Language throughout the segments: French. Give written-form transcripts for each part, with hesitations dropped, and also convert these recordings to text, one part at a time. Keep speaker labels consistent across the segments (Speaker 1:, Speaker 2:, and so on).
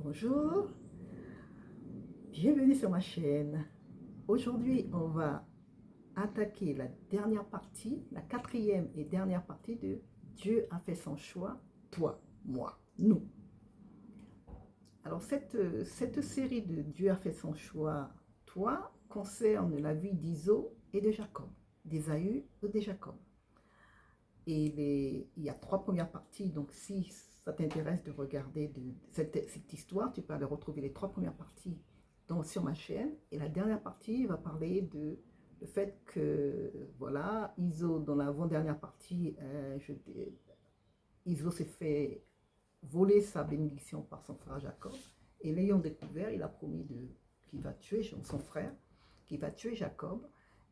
Speaker 1: Bonjour, bienvenue sur ma chaîne. Aujourd'hui, on va attaquer la dernière partie, la quatrième et dernière partie de Dieu a fait son choix, toi, moi, nous. Alors cette série de Dieu a fait son choix, toi, concerne la vie d'Iso et de Jacob, d'Ésaü et de Jacob. Et il y a trois premières parties, donc si ça t'intéresse de regarder cette histoire, tu peux aller retrouver les trois premières parties sur ma chaîne. Et la dernière partie va parler de le fait que, voilà, Iso, dans l'avant-dernière partie, Iso s'est fait voler sa bénédiction par son frère Jacob. Et l'ayant découvert, il a promis qu'il va tuer son frère, qu'il va tuer Jacob.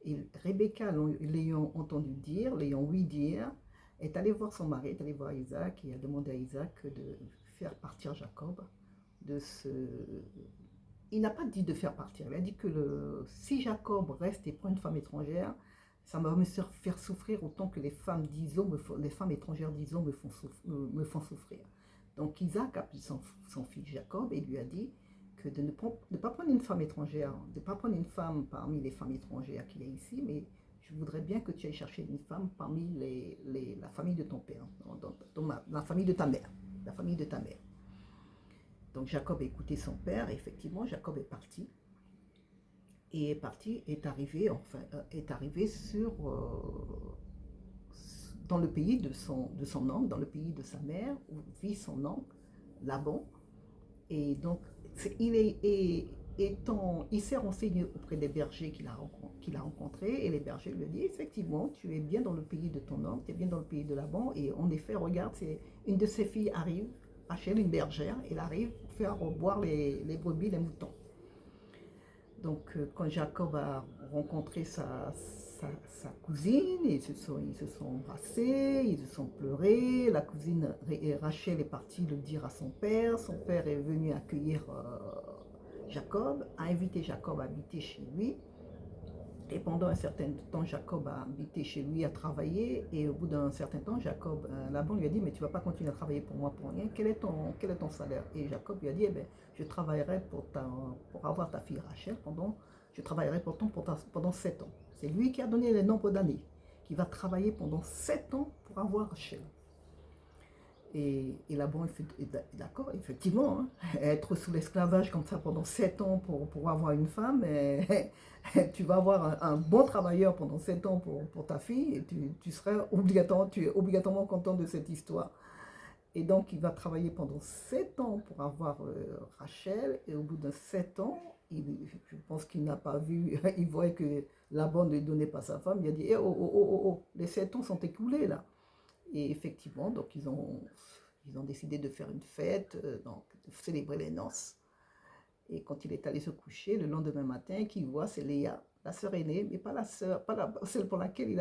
Speaker 1: Et Rebecca, l'ayant entendu dire, l'ayant ouï dire, est allée voir son mari, est allée voir Isaac et a demandé à Isaac de faire partir Jacob de ce... Il n'a pas dit de faire partir, il a dit que si Jacob reste et prend une femme étrangère, ça va me faire souffrir autant que les femmes les femmes étrangères d'Iso me font souffrir. Donc Isaac a appelé son fils Jacob et lui a dit que de ne pas prendre une femme étrangère, de ne pas prendre une femme parmi les femmes étrangères qu'il y a ici, mais je voudrais bien que tu ailles chercher une femme parmi la famille de ton père, la famille de ta mère, la famille de ta mère. Donc Jacob a écouté son père et effectivement Jacob est parti. Et est arrivé dans le pays de son oncle, dans le pays de sa mère, où vit son oncle, Laban. Et donc, il s'est renseigné auprès des bergers qu'il a rencontrés, et les bergers lui ont dit, effectivement, tu es bien dans le pays de ton oncle, tu es bien dans le pays de Laban, et en effet, regarde, une de ses filles arrive, Rachel, une bergère, elle arrive pour faire boire les brebis, les moutons. Donc, quand Jacob a rencontré sa cousine, ils se sont embrassés, ils se sont pleurés. La cousine Rachel est partie le dire à son père. Son père est venu accueillir Jacob, a invité Jacob à habiter chez lui. Et pendant un certain temps, Jacob a habité chez lui, a travaillé. Et au bout d'un certain temps, Laban lui a dit, mais tu ne vas pas continuer à travailler pour moi pour rien. Quel est ton salaire? Et Jacob lui a dit, eh bien, je travaillerai pour avoir ta fille Rachel je travaillerai pendant 7 ans. C'est lui qui a donné le nombre d'années, qui va travailler pendant 7 ans pour avoir Rachel. Et Laban est d'accord, effectivement, hein, être sous l'esclavage comme ça pendant 7 ans pour avoir une femme, tu vas avoir un bon travailleur pendant 7 ans pour ta fille, et tu es obligatoirement content de cette histoire. Et donc, il va travailler pendant 7 ans pour avoir Rachel, et au bout de 7 ans, je pense qu'il n'a pas vu, il voyait que Laban ne donnait pas sa femme, il a dit, eh, oh, les 7 ans sont écoulés là. Et effectivement, donc ils ont décidé de faire une fête, donc de célébrer les noces. Et quand il est allé se coucher, le lendemain matin, qu'il voit, c'est Léa, la sœur aînée, mais pas celle pour laquelle il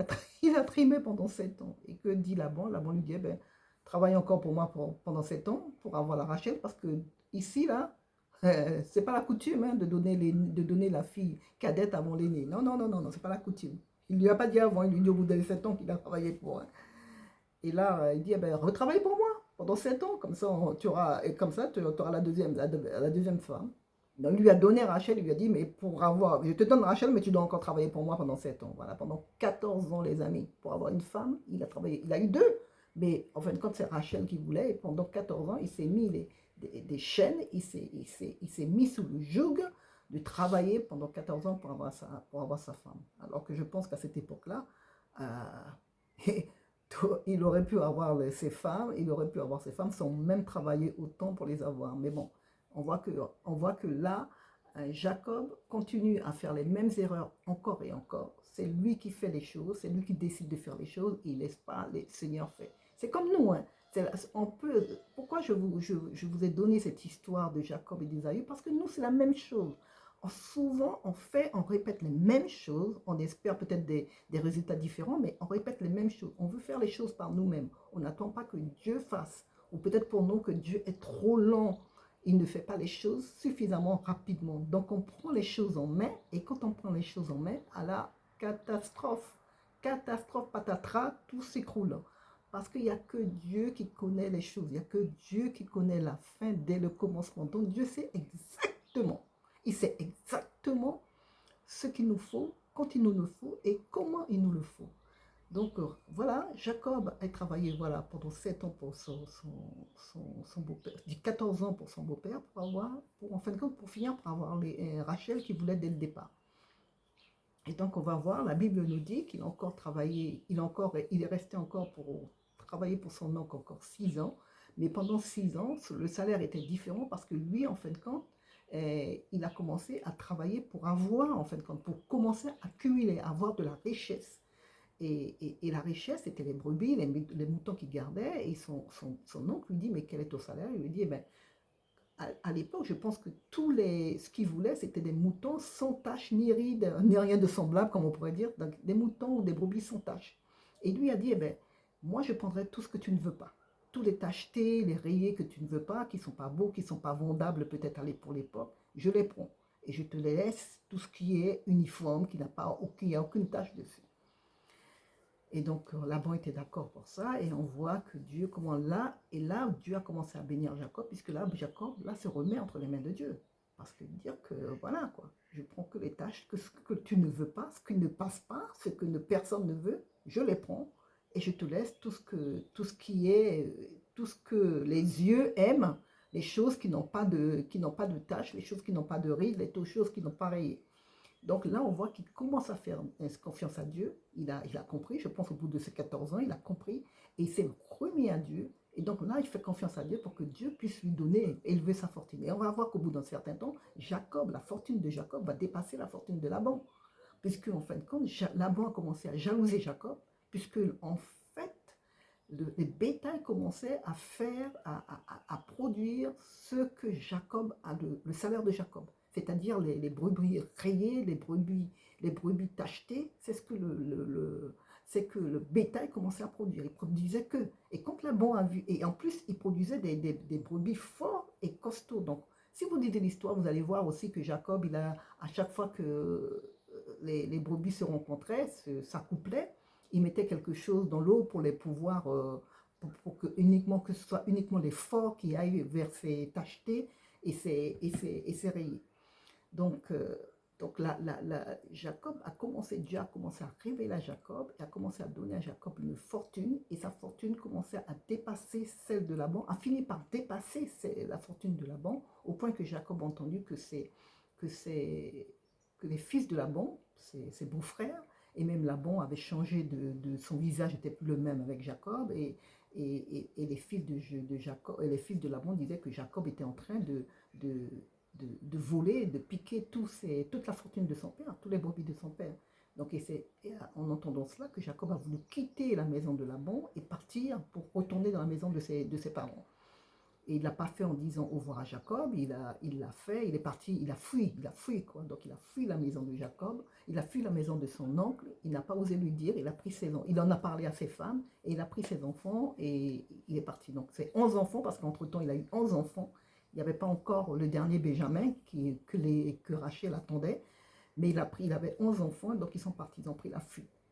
Speaker 1: a trimé pendant 7 ans. Et que dit Laban? Laban lui dit, eh ben, travaille encore pour moi pendant 7 ans pour avoir la Rachel, parce que ici, là, c'est pas la coutume hein, de donner la fille cadette avant l'aînée. Non, c'est pas la coutume. Il lui a pas dit avant, il lui dit au bout de 7 ans qu'il a travaillé pour. Hein. Et là, il dit, eh ben, retravaille pour moi pendant 7 ans, comme ça, tu auras la deuxième femme. Donc, il lui a donné Rachel, il lui a dit, mais je te donne Rachel, mais tu dois encore travailler pour moi pendant 7 ans. Voilà, pendant 14 ans, les amis, pour avoir une femme, il a travaillé, il a eu 2. Mais en fin de compte, c'est Rachel qui voulait, et pendant 14 ans, il s'est mis des chaînes, il s'est mis sous le joug de travailler pendant 14 ans pour avoir sa femme. Alors que je pense qu'à cette époque-là, il aurait pu avoir ses femmes sans même travailler autant pour les avoir. Mais bon, on voit que là, Jacob continue à faire les mêmes erreurs encore et encore. C'est lui qui fait les choses, c'est lui qui décide de faire les choses, il ne laisse pas les seigneurs faire. C'est comme nous, hein. Pourquoi je vous ai donné cette histoire de Jacob et d'Ésaü? Parce que nous, c'est la même chose. Souvent, on répète les mêmes choses, on espère peut-être des résultats différents, mais on répète les mêmes choses. On veut faire les choses par nous-mêmes. On n'attend pas que Dieu fasse. Ou peut-être pour nous que Dieu est trop lent. Il ne fait pas les choses suffisamment rapidement. Donc, on prend les choses en main, et quand on prend les choses en main, à la catastrophe, patatras, tout s'écroule. Parce qu'il n'y a que Dieu qui connaît les choses. Il n'y a que Dieu qui connaît la fin dès le commencement. Donc Dieu sait exactement. Il sait exactement ce qu'il nous faut, quand il nous le faut et comment il nous le faut. Donc voilà, Jacob a travaillé voilà, pendant 7 ans pour son beau-père, 14 ans pour son beau-père, en fin de compte, pour finir par avoir Rachel qui voulait dès le départ. Et donc on va voir, la Bible nous dit qu'il a encore travaillé, il est resté encore pour travailler pour son oncle encore 6 ans, mais pendant 6 ans, le salaire était différent parce que lui, en fin de compte, il a commencé à travailler pour avoir, en fin de compte, pour commencer à accumuler, à avoir de la richesse. Et la richesse, c'était les brebis, les moutons qu'il gardait. Et son oncle lui dit, mais quel est ton salaire? Il lui dit, eh ben, à l'époque, je pense que ce qu'il voulait, c'était des moutons sans tache, ni rides, ni rien de semblable, comme on pourrait dire. Donc, des moutons ou des brebis sans tache. Et lui a dit, eh ben, moi, je prendrai tout ce que tu ne veux pas. Tous les tachetés, les rayés que tu ne veux pas, qui ne sont pas beaux, qui ne sont pas vendables peut-être pour l'époque, je les prends. Et je te laisse tout ce qui est uniforme, qui n'a aucune tache dessus. Et donc, Laban était d'accord pour ça, et on voit que Dieu, Dieu a commencé à bénir Jacob, puisque là, Jacob, se remet entre les mains de Dieu. Parce que dire que, voilà, quoi, je prends que les tâches, que ce que tu ne veux pas, ce qui ne passe pas, ce que personne ne veut, je les prends, et je te laisse tout ce que les yeux aiment, les choses qui n'ont pas de tâches, les choses qui n'ont pas de rides, les choses qui n'ont pas rayé. Donc là, on voit qu'il commence à faire confiance à Dieu. Il a compris, je pense au bout de ses 14 ans, il a compris et il s'est remis à Dieu. Et donc là, il fait confiance à Dieu pour que Dieu puisse lui donner, élever sa fortune. Et on va voir qu'au bout d'un certain temps, la fortune de Jacob va dépasser la fortune de Laban. Puisque en fin de compte, Laban a commencé à jalouser Jacob, puisque en fait, les bétails commençaient à produire ce que Jacob a, le salaire de Jacob. C'est-à-dire les brebis rayées, les brebis tachetées, c'est ce que le bétail commençait à produire. Il produisait que. Et quand Laban a vu, et en plus, il produisait des brebis forts et costauds. Donc, si vous lisez l'histoire, vous allez voir aussi que Jacob, à chaque fois que les brebis se rencontraient, s'accouplaient, il mettait quelque chose dans l'eau pour les pouvoir, pour que ce soit uniquement les forts qui aillent vers ces tachetés et ces rayés. Donc Dieu a commencé à révéler à Jacob et a commencé à donner à Jacob une fortune, et sa fortune commençait à dépasser celle de Laban, a fini par dépasser la fortune de Laban, au point que Jacob a entendu que les fils de Laban, ses beaux-frères, et même Laban avait changé son visage, n'était plus le même avec Jacob, et les fils de Jacob, et les fils de Laban disaient que Jacob était en train de voler, de piquer toute la fortune de son père, tous les brebis de son père. Donc, c'est en entendant cela que Jacob a voulu quitter la maison de Laban et partir pour retourner dans la maison de ses parents. Et il ne l'a pas fait en disant au revoir à Jacob, il l'a fait, il est parti, il a fui quoi. Donc il a fui la maison de Jacob, il a fui la maison de son oncle, il n'a pas osé lui dire, il en a parlé à ses femmes, et il a pris ses enfants et il est parti. Donc c'est 11 enfants, parce qu'entre-temps il a eu 11 enfants, il n'y avait pas encore le dernier Benjamin que Rachel attendait, mais il avait 11 enfants, donc ils sont partis, ils ont pris la fuite.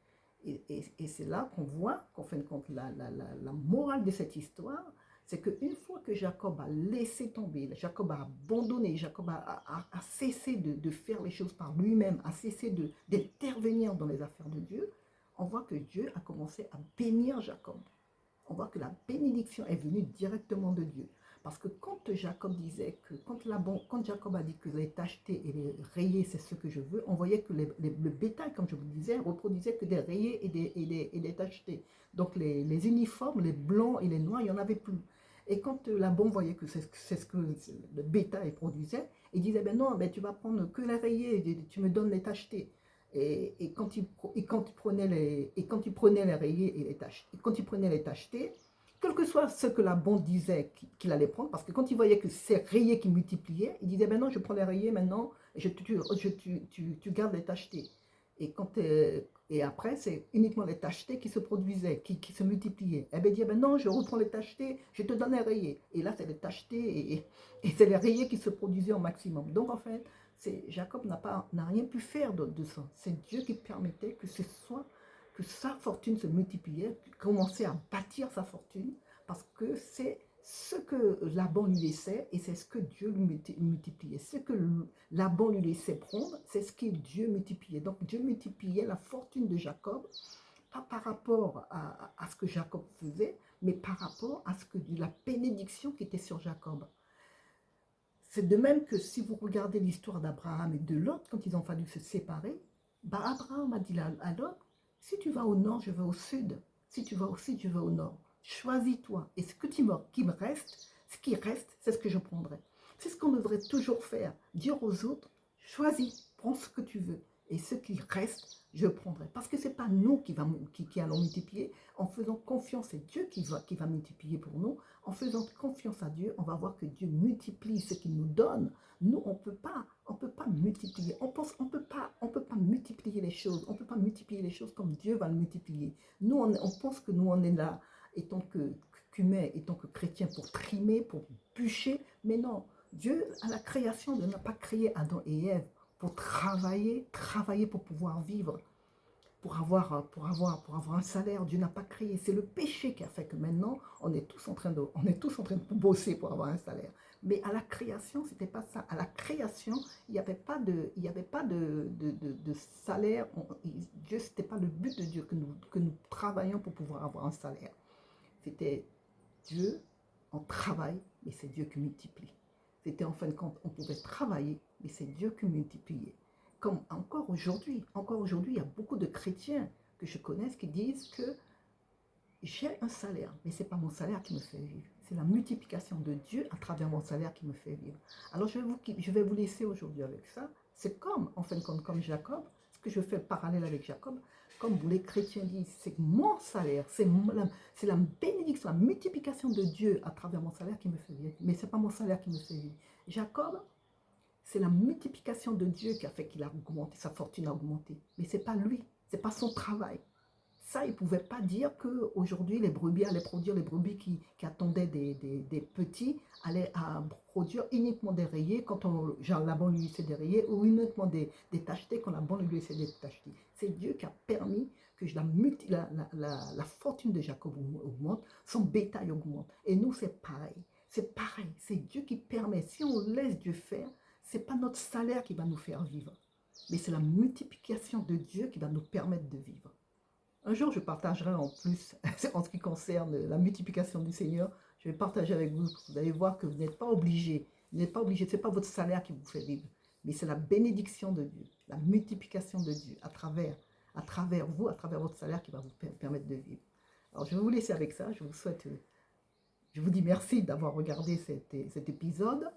Speaker 1: Et c'est là qu'on voit qu'en fin de compte, la morale de cette histoire, c'est qu'une fois que Jacob a laissé tomber, Jacob a abandonné, Jacob a cessé de faire les choses par lui-même, a cessé d'intervenir dans les affaires de Dieu, on voit que Dieu a commencé à bénir Jacob. On voit que la bénédiction est venue directement de Dieu. Parce que quand Jacob a dit que les tachetés et les rayés, c'est ce que je veux, on voyait que le bétail, comme je vous disais, reproduisait que des rayés et des tachetés. Donc les uniformes, les blancs et les noirs, il n'y en avait plus. Et quand Laban voyait que c'est ce que le bétail produisait, il disait, ben non, ben tu vas prendre que les rayés, tu me donnes les tachetés. Et quand il prenait les rayés et les tachetés, quel que soit ce que Laban disait qu'il allait prendre, parce que quand il voyait que c'est rayés qui multipliaient, il disait, ben non, je prends les rayés maintenant, tu gardes les tachetés. Et après, c'est uniquement les tachetés qui se produisaient, qui se multipliaient. Et bien, il dit, ben non, je reprends les tachetés, je te donne les rayés. Et là, c'est les tachetés et c'est les rayés qui se produisaient au maximum. Donc, en fait, Jacob n'a rien pu faire de ça. C'est Dieu qui permettait que que sa fortune se multipliait, commençait à bâtir sa fortune, parce que c'est ce que Laban lui laissait et c'est ce que Dieu lui multipliait. Ce que Laban lui laissait prendre, c'est ce que Dieu multipliait. Donc Dieu multipliait la fortune de Jacob, pas par rapport à ce que Jacob faisait, mais par rapport à ce que la bénédiction qui était sur Jacob. C'est de même que si vous regardez l'histoire d'Abraham et de Lot, quand ils ont fallu se séparer, bah Abraham a dit à Lot, si tu vas au nord, je vais au sud. Si tu vas au sud, je vais au nord. Choisis-toi. Et ce qui me reste, ce qui reste, c'est ce que je prendrai. C'est ce qu'on devrait toujours faire. Dire aux autres, choisis, prends ce que tu veux. Et ce qui reste, je prendrai. Parce que ce n'est pas nous qui allons multiplier. En faisant confiance, c'est Dieu qui va multiplier pour nous. En faisant confiance à Dieu, on va voir que Dieu multiplie ce qu'il nous donne. Nous, on peut pas multiplier. On peut pas multiplier les choses. On peut pas multiplier les choses comme Dieu va le multiplier. Nous, on pense que nous, on est là, étant qu'humains, étant que chrétiens, pour trimer, pour bûcher. Mais non, Dieu, à la création, ne n'a pas créé Adam et Ève pour travailler pour pouvoir vivre, pour avoir un salaire. Dieu n'a pas créé. C'est le péché qui a fait que maintenant, on est tous en train de bosser pour avoir un salaire. Mais à la création, c'était pas ça. À la création, il n'y avait pas de salaire. Dieu, c'était pas le but de Dieu que nous travaillions pour pouvoir avoir un salaire. C'était Dieu, on travaille, mais c'est Dieu qui multiplie. C'était en fin de compte, on pouvait travailler, mais c'est Dieu qui multipliait. Comme encore aujourd'hui, il y a beaucoup de chrétiens que je connais qui disent que j'ai un salaire, mais ce n'est pas mon salaire qui me fait vivre. C'est la multiplication de Dieu à travers mon salaire qui me fait vivre. Alors je vais vous laisser aujourd'hui avec ça. C'est comme, en fin de compte, comme Jacob, ce que je fais le parallèle avec Jacob, comme les chrétiens disent, c'est mon salaire, c'est la bénédiction, la multiplication de Dieu à travers mon salaire qui me fait vivre. Mais ce n'est pas mon salaire qui me fait vivre. Jacob, c'est la multiplication de Dieu qui a fait qu'il a augmenté, sa fortune a augmenté. Mais ce n'est pas lui, ce n'est pas son travail. Ça, il ne pouvait pas dire qu'aujourd'hui, les brebis allaient produire, les brebis qui attendaient des petits allaient produire uniquement des rayés quand Laban lui laissait des rayés, ou uniquement des tachetés quand Laban lui laissait des tachetés. C'est Dieu qui a permis que la fortune de Jacob augmente, son bétail augmente. Et nous, c'est pareil. C'est pareil. C'est Dieu qui permet. Si on laisse Dieu faire, ce n'est pas notre salaire qui va nous faire vivre, mais c'est la multiplication de Dieu qui va nous permettre de vivre. Un jour, je partagerai en plus, en ce qui concerne la multiplication du Seigneur, je vais partager avec vous. Vous allez voir que vous n'êtes pas obligé. Vous n'êtes pas obligé. Ce n'est pas votre salaire qui vous fait vivre, mais c'est la bénédiction de Dieu, la multiplication de Dieu à travers vous, à travers votre salaire qui va vous permettre de vivre. Alors, je vais vous laisser avec ça. Je vous dis merci d'avoir regardé cet épisode.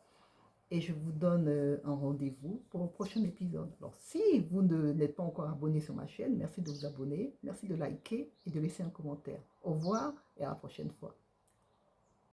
Speaker 1: Et je vous donne un rendez-vous pour le prochain épisode. Alors, si vous n'êtes pas encore abonné sur ma chaîne, merci de vous abonner, merci de liker et de laisser un commentaire. Au revoir et à la prochaine fois.